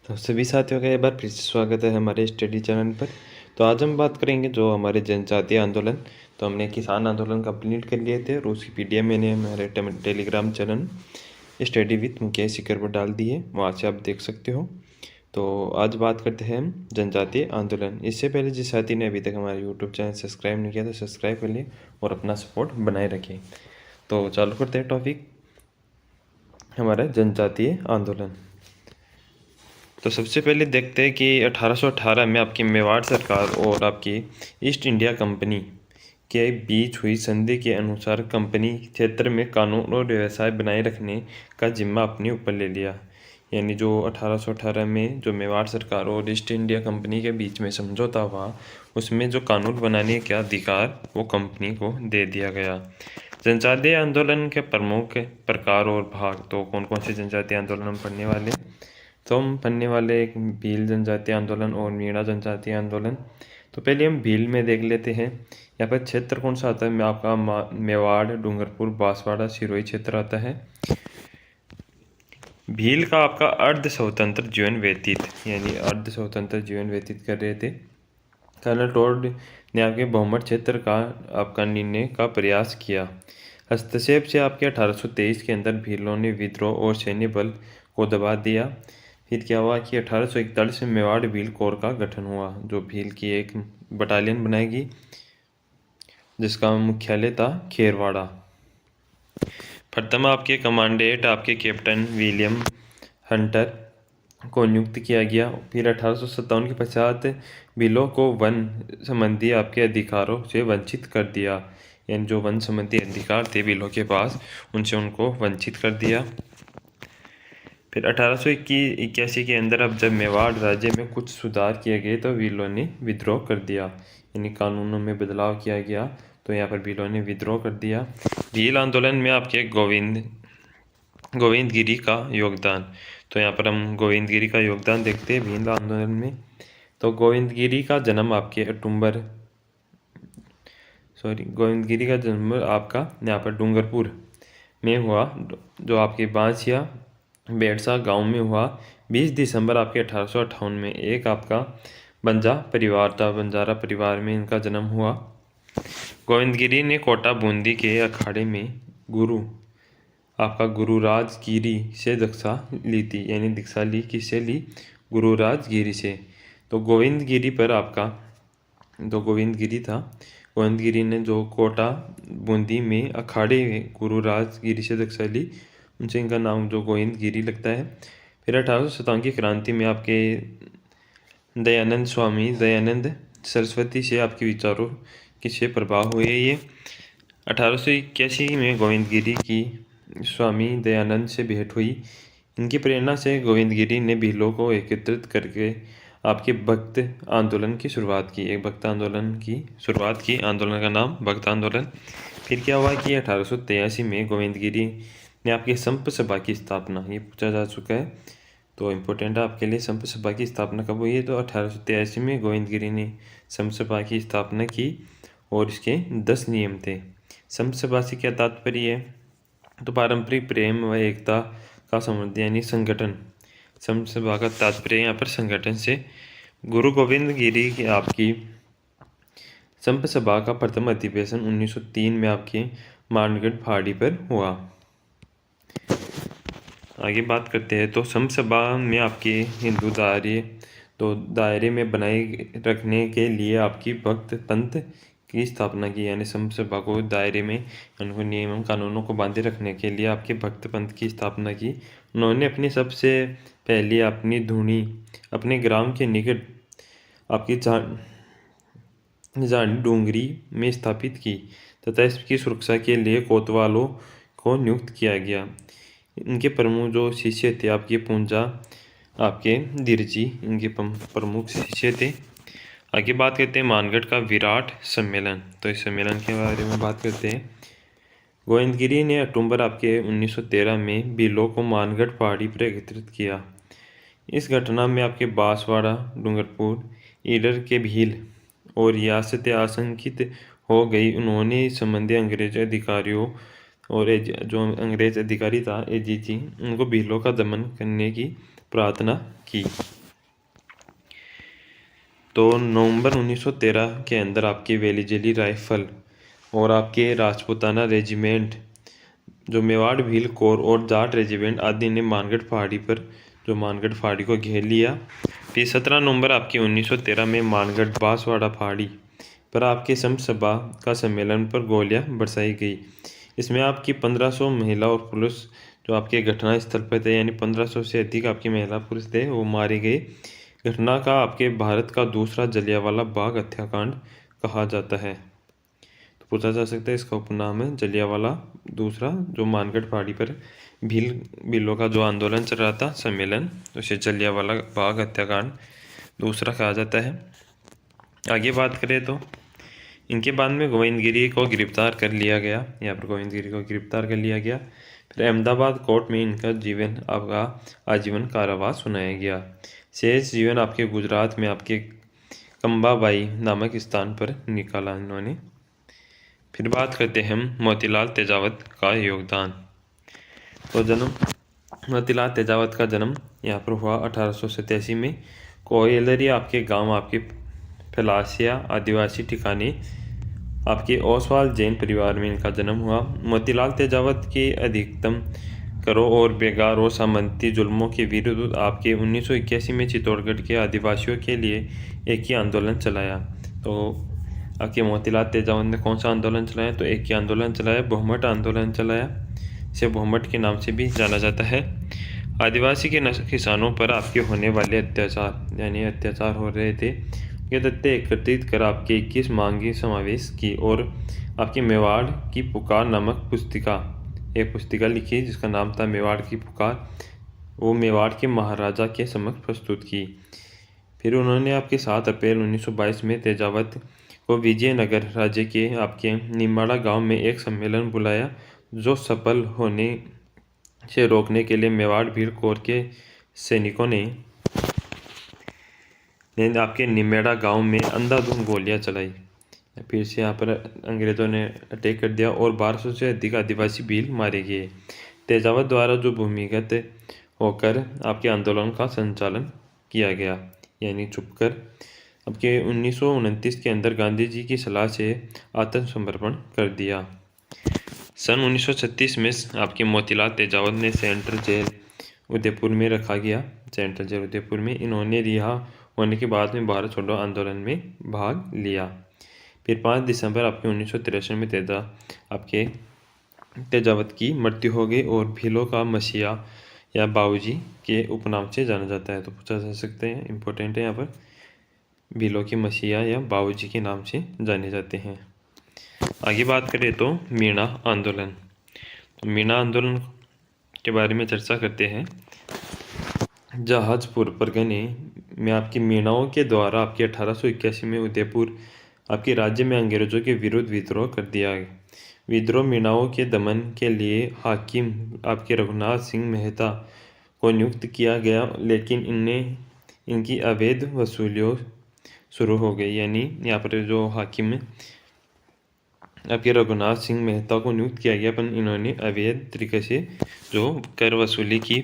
तो सभी साथियों का एक बार फिर से स्वागत है हमारे स्टडी चैनल पर। तो आज हम बात करेंगे जो हमारे जनजातीय आंदोलन। तो हमने किसान आंदोलन कंप्लीट कर लिए थे और उसकी पीडीएफ मैंने हमारे Telegram channel study with Mukesh Sikar पर डाल दी है, वहाँ से आप देख सकते हो। तो आज बात करते हैं हम जनजातीय आंदोलन। इससे पहले जिस साथी ने अभी तक हमारे यूट्यूब चैनल सब्सक्राइब नहीं किया तो सब्सक्राइब कर लिए और अपना सपोर्ट बनाए रखें। तो चालू करते हैं टॉपिक हमारा जनजातीय आंदोलन। तो सबसे पहले देखते हैं कि 1818 में आपकी मेवाड़ सरकार और आपकी ईस्ट इंडिया कंपनी के बीच हुई संधि के अनुसार कंपनी क्षेत्र में कानून और व्यवसाय बनाए रखने का जिम्मा अपने ऊपर ले लिया। यानी जो 1818 में जो मेवाड़ सरकार और ईस्ट इंडिया कंपनी के बीच में समझौता हुआ, उसमें जो कानून बनाने का अधिकार वो कंपनी को दे दिया गया। जनजातीय आंदोलन के प्रमुख प्रकार और भाग, तो कौन कौन से जनजातीय आंदोलन हम पढ़ने वाले, तो हम पढ़ने वाले एक भील जनजातीय आंदोलन और मीणा जनजातीय आंदोलन। तो पहले हम भील में देख लेते हैं। यहाँ पर क्षेत्र कौन सा आता है, मैं आपका मेवाड़, डूंगरपुर, बांसवाड़ा, सिरोही क्षेत्र आता है। भील का आपका अर्ध स्वतंत्र जीवन व्यतीत, यानी अर्ध स्वतंत्र जीवन व्यतीत कर रहे थे। कर्नल टोड ने आपके बहुमत क्षेत्र का आपका निर्णय का प्रयास किया। हस्तक्षेप से आपके 1823 के अंदर भीलों ने विद्रोह और सैन्य बल को दबा दिया। फिर क्या हुआ कि 1841 में मेवाड़ भील कोर का गठन हुआ, जो भील की एक बटालियन बनाएगी जिसका मुख्यालय था खेरवाड़ा। प्रथम आपके कमांडेंट आपके कैप्टन विलियम हंटर को नियुक्त किया गया। फिर 1857 के पश्चात भीलों को वन संबंधी आपके अधिकारों से वंचित कर दिया, यानी जो वन संबंधी अधिकार थे भीलों के पास, उनसे उनको वंचित कर दिया। फिर 1881 के अंदर अब जब मेवाड़ राज्य में कुछ सुधार किए गए तो भीलों ने विद्रोह कर दिया, यानी कानूनों में बदलाव किया गया, तो यहाँ पर भीलों ने विद्रोह कर दिया। भील आंदोलन में आपके गोविंद गिरी का योगदान, तो यहाँ पर हम गोविंद गिरी का योगदान देखते हैं भील आंदोलन में। तो गोविंद गिरी का जन्म आपका यहाँ पर डूंगरपुर में हुआ, जो आपके बांसिया बेड़सा गांव में हुआ। 20 दिसंबर आपके 1858 में एक आपका बंजारा परिवार में इनका जन्म हुआ। गोविंदगिरी ने कोटा बूंदी के अखाड़े में गुरुराज गिरी से दीक्षा ली थी, यानी दीक्षा ली किससे ली, गुरुराज गिरी से। तो गोविंदगिरी पर आपका जो गोविंदगिरी था, गोविंदगिरी ने जो कोटा बूंदी में अखाड़े में गुरुराज गिरी से दीक्षा ली, उनसे इनका नाम जो गोविंदगिरी लगता है। फिर 1857 की क्रांति में आपके दयानंद सरस्वती से आपके विचारों किससे प्रभाव हुए। ये 1881 में गोविंदगिरी की स्वामी दयानंद से भेंट हुई। इनकी प्रेरणा से गोविंदगिरी ने भीलों को एकत्रित करके आपके भक्त आंदोलन की शुरुआत की, आंदोलन का नाम भक्त आंदोलन। फिर क्या हुआ कि 1883 में गोविंदगिरी ने आपकी संप सभा की स्थापना, ये पूछा जा चुका है तो इम्पोर्टेंट है आपके लिए, संप सभा की स्थापना कब हुई है, तो 1883 में गोविंदगिरी ने संप सभा की स्थापना की और इसके 10 नियम थे। संप सभा से क्या तात्पर्य है, तो पारंपरिक प्रेम व एकता का संवर्धन, यानी संगठन। संप सभा का तात्पर्य यहाँ पर संगठन से। गुरु गोविंद गिरी की आपकी संप सभा का प्रथम अधिवेशन 1903 में आपके मानगढ़ पहाड़ी पर हुआ। आगे बात करते हैं। तो संप सभा में आपके हिंदू दायरे में बनाए रखने के लिए आपकी भक्त पंथ की स्थापना की, यानी संप सभा को दायरे में उनको नियम कानूनों को बांधे रखने के लिए आपके भक्त पंथ की स्थापना की। उन्होंने अपनी सबसे पहली अपनी धुनी अपने ग्राम के निकट आपकी जानी डूंगरी में स्थापित की तथा इसकी सुरक्षा के लिए कोतवालों को नियुक्त किया गया। इनके प्रमुख जो शिष्य थे आपके पूंजा आपके दिरजी, इनके प्रमुख शिष्य थे। आगे बात करते हैं मानगढ़ का विराट सम्मेलन। तो इस सम्मेलन के बारे में बात करते हैं। गोविंदगिरी ने अक्टूबर आपके 1913 में भीलों को मानगढ़ पहाड़ी पर एकत्रित किया। इस घटना में आपके बांसवाड़ा, डूंगरपुर, ईडर के भील और रियासतें आशंकित हो गई। उन्होंने संबंधित अंग्रेज अधिकारियों और जो अंग्रेज अधिकारी था एजीजी, उनको भीलों का दमन करने की प्रार्थना की। तो नवंबर 1913 के अंदर आपकी वेलीजेली राइफल और आपके राजपूताना रेजिमेंट, जो मेवाड़ भील कोर और जाट रेजिमेंट आदि ने मानगढ़ पहाड़ी पर जो मानगढ़ पहाड़ी को घेर लिया। फिर 17 नवंबर आपकी 1913 में मानगढ़ बांसवाड़ा पहाड़ी पर आपके समसभा का सम्मेलन पर गोलियां बरसाई गई। इसमें आपकी 1500 महिला और पुरुष जो आपके घटना स्थल पर थे, यानी 1500 से अधिक आपके महिला पुरुष थे, वो मारे गए। घटना का आपके भारत का दूसरा जलियांवाला बाग हत्याकांड कहा जाता है। तो पूछा जा सकता है इसका उपनाम है जलियांवाला दूसरा, जो मानगढ़ पहाड़ी पर भीलों का जो आंदोलन चल रहा था सम्मेलन, उसे जलियांवाला बाग हत्याकांड दूसरा कहा जाता है। आगे बात करें तो इनके बाद में गोविंदगिरी को गिरफ्तार कर लिया गया। यहाँ पर गोविंदगिरी को गिरफ्तार कर लिया गया। फिर अहमदाबाद कोर्ट में इनका जीवन आपका आजीवन कारावास सुनाया गया। शेष जीवन आपके गुजरात में आपके कंबाबाई नामक स्थान पर निकाला इन्होंने। फिर बात करते हैं हम मोतीलाल तेजावत का योगदान। तो मोतीलाल तेजावत का जन्म यहाँ पर हुआ 1887 में। कोयलरी आपके गांव आपके फैलासिया आदिवासी ठिकाने आपके ओसवाल जैन परिवार में इनका जन्म हुआ। मोतीलाल तेजावत के अधिकतम करों और बेगार और सामंती जुल्मों के विरुद्ध आपके 1981 में चित्तौड़गढ़ के आदिवासियों के लिए एक ही आंदोलन चलाया। तो आपके मोतीलाल तेजावत ने कौन सा आंदोलन चलाया? तो एक ही आंदोलन चलाया, बहुमत आंदोलन चलाया। इसे बहुमत के नाम से भी जाना जाता है। आदिवासी के किसानों पर आपके होने वाले अत्याचार, यानी अत्याचार हो रहे थे, ये तथ्य एकत्रित कर आपके 21 मांगी समावेश की और आपकी मेवाड़ की पुकार नामक एक पुस्तिका लिखी जिसका नाम था मेवाड़ की पुकार। वो मेवाड़ के महाराजा के समक्ष प्रस्तुत की। फिर उन्होंने आपके 7 अप्रैल 1922 में तेजावत को विजयनगर राज्य के आपके निमाड़ा गांव में एक सम्मेलन बुलाया, जो सफल होने से रोकने के लिए मेवाड़ भील कोर के सैनिकों ने आपके निमेड़ा गांव में अंधाधुंध गोलियां चलाई। फिर से यहाँ पर अंग्रेज़ों ने अटैक कर दिया और 1200 से अधिक आदिवासी भील मारे गए। तेजावत द्वारा जो भूमिगत होकर आपके आंदोलन का संचालन किया गया, यानी छुपकर आपके 1929 के अंदर गांधी जी की सलाह से आत्मसमर्पण कर दिया। सन 1936 में आपके मोतीलाल तेजावत ने सेंट्रल जेल उदयपुर में रखा गया। सेंट्रल जेल उदयपुर में इन्होंने रिहा होने के बाद में भारत छोड़ो आंदोलन में भाग लिया। फिर 5 दिसंबर आपके 1963 में आपके तेजावत की मृत्यु हो गई और भीलों का मसीहा या बाबूजी के उपनाम से जाना जाता है। तो पूछा जा सकते हैं, इम्पोर्टेंट है यहाँ पर, भीलों के मसीहा या बाबूजी के नाम से जाने जाते हैं। आगे बात करें तो मीणा आंदोलन। तो मीणा आंदोलन के बारे में चर्चा करते हैं। जहाजपुर परगने में आपकी मीणाओं के द्वारा आपके 1881 में उदयपुर आपके राज्य में अंग्रेजों के विरुद्ध विद्रोह कर दिया गया। विद्रोह मीणाओं के दमन के लिए हाकिम आपके रघुनाथ सिंह मेहता को नियुक्त किया गया, लेकिन इनकी अवैध वसूलियों शुरू हो गई। यानी यहाँ पर जो हाकिम आपके रघुनाथ सिंह मेहता को नियुक्त किया गया, पर इन्होंने अवैध तरीके से जो कर वसूली की।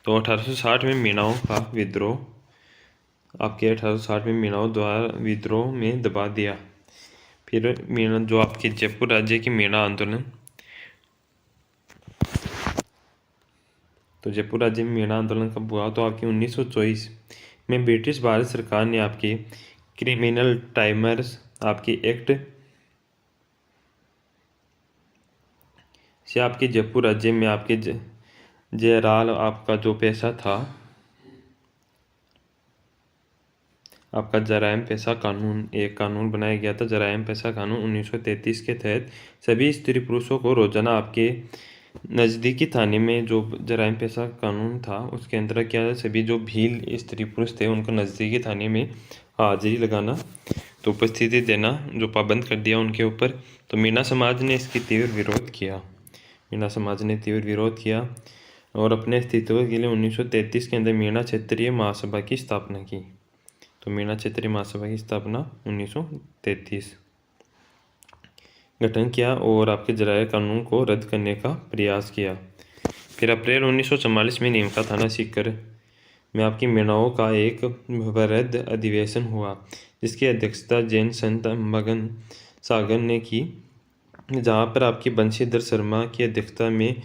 तो 1860 में मीणाओं का विद्रोह आपके 1860 में मीणाओं द्वारा विद्रोह में दबा दिया। फिर मीणा जो आपके जयपुर राज्य की मीणा आंदोलन, तो जयपुर राज्य में मीणा आंदोलन कब हुआ? तो आपकी 1924 में ब्रिटिश भारत सरकार ने आपके क्रिमिनल टाइमर्स आपके एक्ट से आपके जयपुर राज्य में आपके जयराल आपका जो पैसा था, आपका जराइम पैसा कानून, एक कानून बनाया गया था जराइम पैसा कानून 1933 के तहत सभी स्त्री पुरुषों को रोजाना आपके नज़दीकी थाने में, जो जराइम पैसा कानून था उसके अंदर क्या है, सभी जो भील स्त्री पुरुष थे उनको नज़दीकी थाने में हाजिरी लगाना, तो उपस्थिति देना जो पाबंद कर दिया उनके ऊपर। तो मीणा समाज ने इसकी तीव्र विरोध किया। मीणा समाज ने तीव्र विरोध किया और अपने अस्तित्व के लिए 1933 के अंदर मीणा क्षेत्रीय महासभा की स्थापना की। तो मीणा क्षेत्रीय महासभा की स्थापना 1933 गठन किया और आपके जराये कानून को रद्द करने का प्रयास किया। फिर अप्रैल 1944 में नीमका थाना सीकर में आपकी मीणाओं का एक वृहद अधिवेशन हुआ, जिसकी अध्यक्षता जैन संत मगन सागर ने की, जहाँ पर आपकी बंशीधर शर्मा की अध्यक्षता में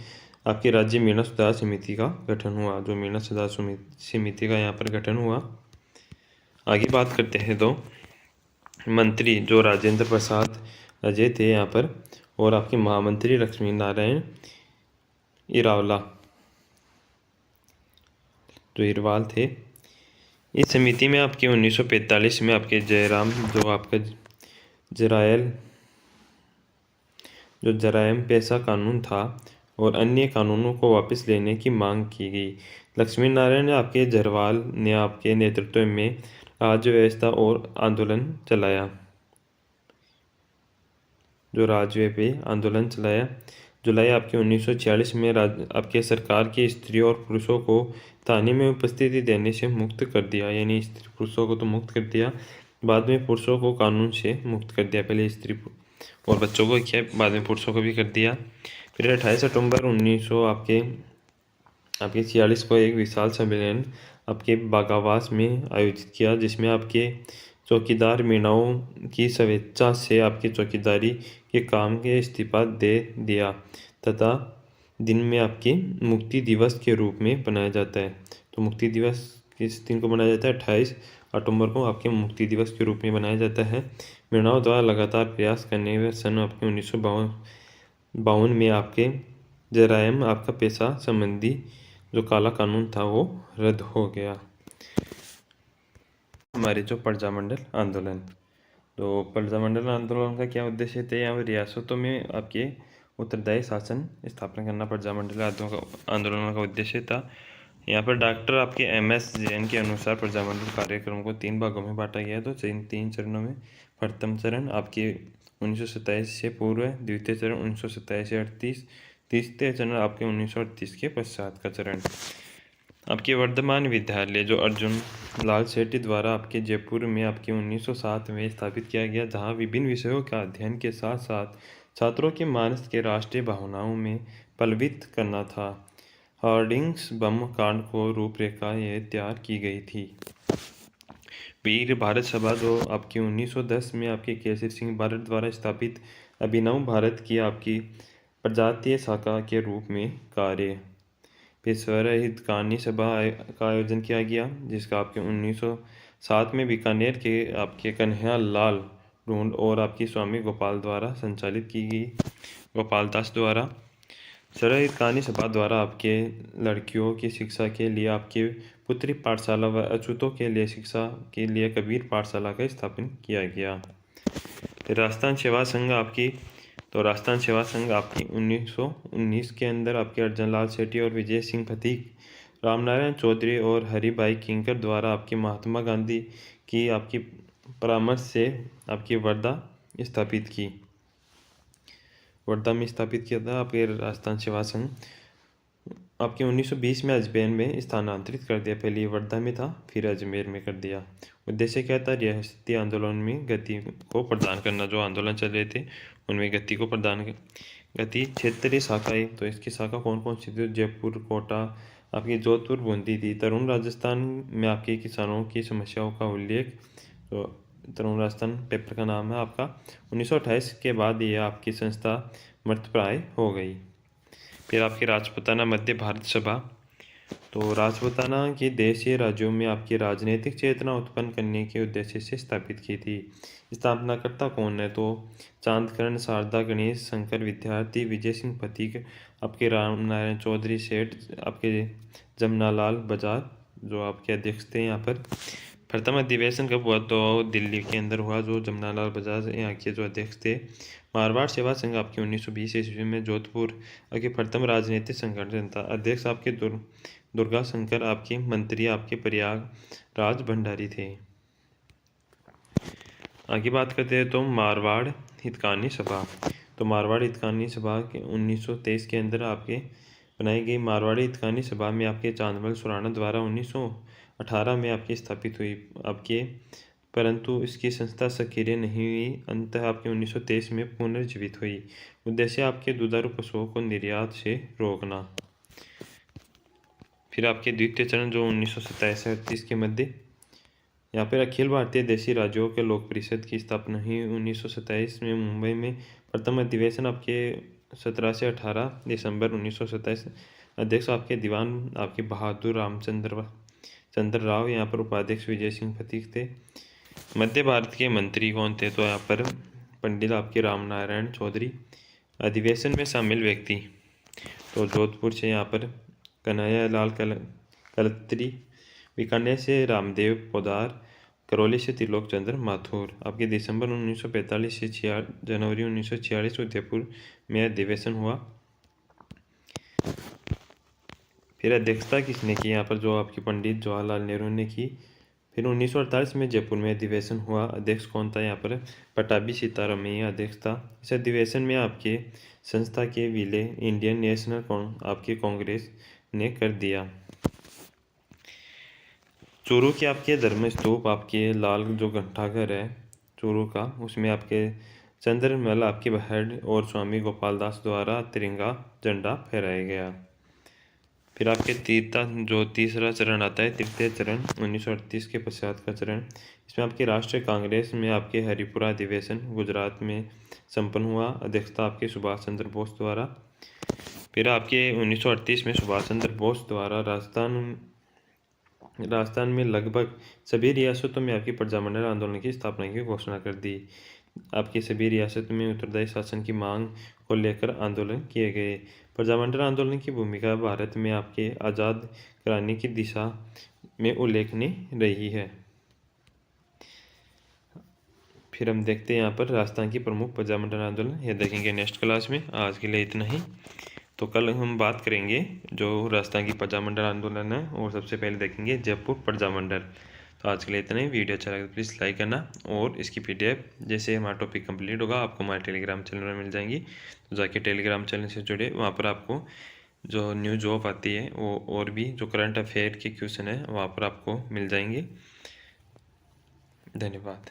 आपकी राज्य मीणा सुधार समिति का गठन हुआ। जो मीणा सुधार समिति का यहाँ पर गठन हुआ। आगे बात करते हैं तो मंत्री जो राजेंद्र प्रसाद अजय थे यहाँ पर, और आपके महामंत्री लक्ष्मी नारायण इरावला जो इरवाल थे। इस समिति में आपके 1945 में आपके जयराम जो आपका जरायम पेशा कानून था और अन्य कानूनों को वापस लेने की मांग की गई। लक्ष्मी नारायण ने आपके जरवाल ने आपके नेतृत्व में राज्य व्यवस्था और आंदोलन चलाया। जुलाई आपके 1946 में आपके सरकार की स्त्रियों और पुरुषों को थाने में उपस्थिति देने से मुक्त कर दिया। यानी स्त्री पुरुषों को तो मुक्त कर दिया, बाद में पुरुषों को कानून से मुक्त कर दिया। पहले स्त्री और बच्चों को किया, बाद में पुरुषों को भी कर दिया। फिर 28 सितंबर 1900 आपके 46 को एक विशाल सम्मेलन आपके बागावास में आयोजित किया, जिसमें आपके चौकीदार मीणाओं की स्वेच्छा से आपकी चौकीदारी के काम के इस्तीफा दे दिया तथा दिन में आपकी मुक्ति दिवस के रूप में मनाया जाता है। तो मुक्ति दिवस किस दिन को मनाया जाता है? 28 अक्टूबर को आपके मुक्ति दिवस के रूप में मनाया जाता है। मीणाओं द्वारा लगातार प्रयास करने में सन आपके 1952 में आपके जरायम आपका पेशा संबंधी जो काला कानून था वो रद्द हो गया। हमारे जो प्रजामंडल आंदोलन, तो प्रजामंडल आंदोलन का क्या उद्देश्य थे? यहाँ पर रियासतों में आपके उत्तरदायी शासन स्थापना करना प्रजामंडल आंदोलन का उद्देश्य था। यहाँ पर डॉक्टर आपके MS जैन के अनुसार प्रजामंडल कार्यक्रम को 3 भागों में बांटा गया। तो 3 चरणों में प्रथम चरण आपके 1927 से पूर्व, द्वितीय चरण 1927 से 38, तीसरे चरण आपके 1938 के पश्चात का चरण। आपके वर्धमान विद्यालय जो अर्जुन लाल सेठी द्वारा आपके जयपुर में आपके 1907 में स्थापित किया गया, जहाँ विभिन्न विषयों का अध्ययन के साथ साथ छात्रों के मानस के राष्ट्रीय भावनाओं में पल्वित करना था। हार्डिंग्स बम कांड को रूपरेखा ये तैयार की गई थी। वीर भारत सभा जो आपकी 1910 में आपके केसरी सिंह भारत द्वारा स्थापित अभिनव भारत की आपकी प्रजातीय शाखा के रूप में कार्य। फिर स्वरहितकानी सभा का आयोजन किया गया, जिसका आपके 1907 में बीकानेर के आपके कन्हैया लाल ढूंढ और आपकी स्वामी गोपाल द्वारा संचालित की गई, गोपाल दास द्वारा। स्वरहितकानी सभा द्वारा आपके लड़कियों की शिक्षा के लिए आपके पुत्री पाठशाला व अछूतों के लिए शिक्षा के लिए कबीर पाठशाला का स्थापन किया गया। फिर राजस्थान सेवा संघ आपकी 1919 के अंदर आपके अर्जन लाल सेठी और विजय सिंह फतीक, रामनारायण चौधरी और हरिभाई किंकर द्वारा आपकी महात्मा गांधी की आपकी परामर्श से आपकी वर्धा में स्थापित किया था आपके राजस्थान सेवा संघ। आपके 1920 में अजमेर में स्थानांतरित कर दिया। पहले वर्धा में था, फिर अजमेर में कर दिया। उद्देश्य क्या था? रियासती आंदोलन में गति को प्रदान करना। जो आंदोलन चल रहे थे उनमें गति को प्रदान गति। क्षेत्रीय शाखाएं, तो इसकी शाखा कौन कौन सी थी? जयपुर, कोटा, आपकी जोधपुर, बूंदी थी। तरुण राजस्थान में आपके किसानों की समस्याओं का उल्लेख, तो तरुण राजस्थान पेपर का नाम है आपका। 1928 के बाद ये आपकी संस्था मृतप्राय हो गई। फिर आपकी राजपूताना मध्य भारत सभा, तो राजपूताना की देशीय राज्यों में आपकी राजनीतिक चेतना उत्पन्न करने के उद्देश्य से स्थापित की थी। स्थापनाकर्ता कौन है? तो चांदकरण, शारदा, गणेश शंकर विद्यार्थी, विजय सिंह फतीक, आपके रामनारायण चौधरी सेठ, आपके जमनालाल बजाज जो आपके अध्यक्ष थे यहाँ पर। प्रथम अधिवेशन कब हुआ? तो दिल्ली के अंदर हुआ। जो जमनालाल बजाज यहाँ के जो अध्यक्ष थे। मारवाड़ सेवा संघ आपकी 1920 ईस्वी में जोधपुर आपके प्रथम राजनीतिक संगठन था। अध्यक्ष आपके दुर्गा शंकर, आपके मंत्री आपके प्रयागराज भंडारी थे। आगे बात करते हैं तो मारवाड़ हितकानी सभा। तो मारवाड़ हितकानी सभा के 1923 के अंदर आपके बनाई गई। मारवाड़ी हितकानी सभा में आपके चांदमल सुराणा द्वारा 1918 में आपकी स्थापित हुई आपके, परंतु इसकी संस्था सक्रिय नहीं हुई। अंततः आपके 1923 में पुनर्जीवित हुई। उद्देश्य आपके दुधारू पशुओं को निर्यात से रोकना। फिर आपके द्वितीय चरण जो 1927 से 38 के मध्य, यहाँ पर अखिल भारतीय देशी राज्यों के लोक परिषद की स्थापना हुई 1927 में मुंबई में। प्रथम अधिवेशन आपके 17 से 18 दिसंबर 1927। अध्यक्ष आपके दीवान आपके बहादुर चंद्र राव, यहाँ पर उपाध्यक्ष विजय सिंह पथिक थे। मध्य भारत के मंत्री कौन थे, तो यहाँ पर पंडित आपके रामनारायण चौधरी। अधिवेशन में शामिल व्यक्ति तो जोधपुर से यहाँ पर कन्हैया लाल कलत्री, बीकानेर से रामदेव पोदार, करौली से त्रिलोक चंद्र माथुर। आपके दिसंबर 1945 से जनवरी 1946 उदयपुर में अधिवेशन हुआ। फिर अध्यक्षता किसने की, यहाँ पर जो आपके पंडित जवाहरलाल नेहरू ने की। फिर 1948 में जयपुर में अधिवेशन हुआ। अध्यक्ष कौन था, यहाँ पर पटाभी सीतारामैया अध्यक्ष था। इस अधिवेशन में आपके संस्था के विलय इंडियन नेशनल आपके कांग्रेस ने कर दिया। चूरू के आपके धर्म स्तूप आपके लाल जो घंटाघर है चूरू का, उसमें आपके चंद्रमल आपके हेड और स्वामी गोपाल दास द्वारा तिरंगा झंडा फहराया गया। फिर आपके तीसरा चरण आता है, तृतीय चरण 1938 के पश्चात का चरण। इसमें आपकी राष्ट्रीय कांग्रेस में आपके हरिपुरा अधिवेशन गुजरात में संपन्न हुआ। अध्यक्षता आपके सुभाष चंद्र बोस द्वारा। फिर आपके 1938 में सुभाष चंद्र बोस द्वारा राजस्थान में लगभग सभी रियासतों में आपकी प्रजामंडल आंदोलन की स्थापना की घोषणा कर दी। आपकी सभी रियासतों में उत्तरदायी शासन की मांग को लेकर आंदोलन किए गए। प्रजामंडल आंदोलन की भूमिका भारत में आपके आज़ाद कराने की दिशा में उल्लेखनीय रही है। फिर हम देखते हैं यहाँ पर राजस्थान की प्रमुख प्रजामंडल आंदोलन, यह देखेंगे नेक्स्ट क्लास में। आज के लिए इतना ही। तो कल हम बात करेंगे जो राजस्थान की प्रजामंडल आंदोलन है, और सबसे पहले देखेंगे जयपुर प्रजामंडल। तो आज के लिए इतना ही। वीडियो अच्छा लगे तो प्लीज़ लाइक करना, और इसकी PDF जैसे हमारा टॉपिक कंप्लीट होगा आपको हमारे टेलीग्राम चैनल में मिल जाएंगी। तो जाके टेलीग्राम चैनल से जुड़े, वहाँ पर आपको जो न्यू जॉब आती है वो, और भी जो करंट अफेयर के क्वेश्चन है वहाँ पर आपको मिल जाएंगे। धन्यवाद।